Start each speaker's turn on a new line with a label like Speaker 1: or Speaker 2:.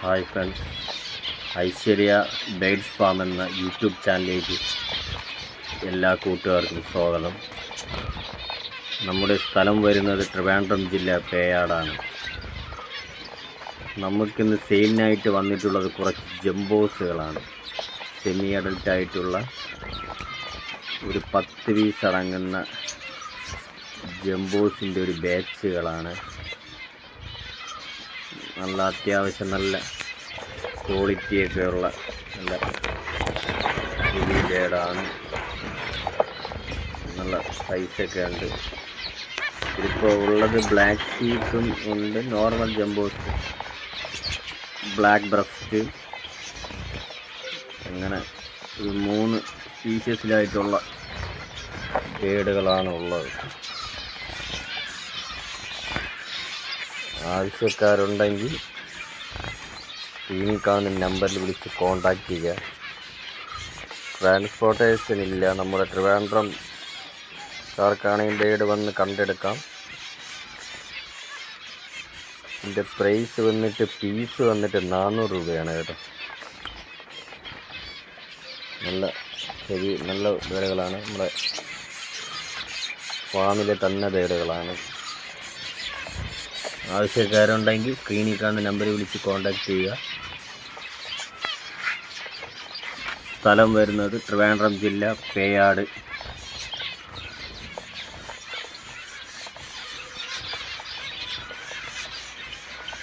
Speaker 1: Hi friends, Aishwarya birds farm എന്ന YouTube ചാനലിലേക്ക് എല്ലാ കൂട്ടുകാർക്കും സ്വാഗതം. നമ്മുടെ സ്ഥലം വരുന്നത് ട്രിവാൻഡ്രം ജില്ല പേയാടാണ്. നമുക്കിന്ന് സെയിലിനായിട്ട് വന്നിട്ടുള്ളത് കുറച്ച് ജംബോസുകളാണ്. സെമി അഡൽട്ടായിട്ടുള്ള ഒരു 10 പീസ് അടങ്ങുന്ന ജംബോസിൻ്റെ ഒരു ബാച്ചുകളാണ്. നല്ല അത്യാവശ്യം നല്ല ക്വാളിറ്റിയൊക്കെ ഉള്ള നല്ല ഹെവി ബേഡാണ്. നല്ല സൈസൊക്കെ ഉണ്ട്. ഇതിപ്പോൾ ഉള്ളത് ബ്ലാക്ക് ഷീറ്റും ഉണ്ട്, നോർമൽ ജംബോസ്, ബ്ലാക്ക് ബ്രസ്റ്റ്, അങ്ങനെ ഒരു 3 സ്പീഷ്യസിലായിട്ടുള്ള ബേഡുകളാണ് ഉള്ളത്. ആവശ്യക്കാരുണ്ടെങ്കിൽ സ്ക്രീനിൽ കാണുന്ന നമ്പറിൽ വിളിച്ച് കോൺടാക്റ്റ് ചെയ്യുക. ട്രാൻസ്പോർട്ടേഷനില്ല. നമ്മുടെ ട്രിവാൻഡ്രംകാർക്കാണെങ്കിൽ ബേഡ് വന്ന് കണ്ടെടുക്കാം. ഇതിൻ്റെ പ്രൈസ് വന്നിട്ട് പീസ് വന്നിട്ട് 400 രൂപയാണ് കേട്ടോ. നല്ല ഹെവി നല്ല ബേഡുകളാണ്. നമ്മുടെ ഫാമിലെ തന്നെ ബേഡുകളാണ്. ആവശ്യക്കാരുണ്ടെങ്കിൽ സ്ക്രീനിൽ കാണുന്ന നമ്പറിൽ വിളിച്ച് കോൺടാക്റ്റ് ചെയ്യുക. സ്ഥലം വരുന്നത് ട്രിവാൻഡ്രം ജില്ല പേയാട്.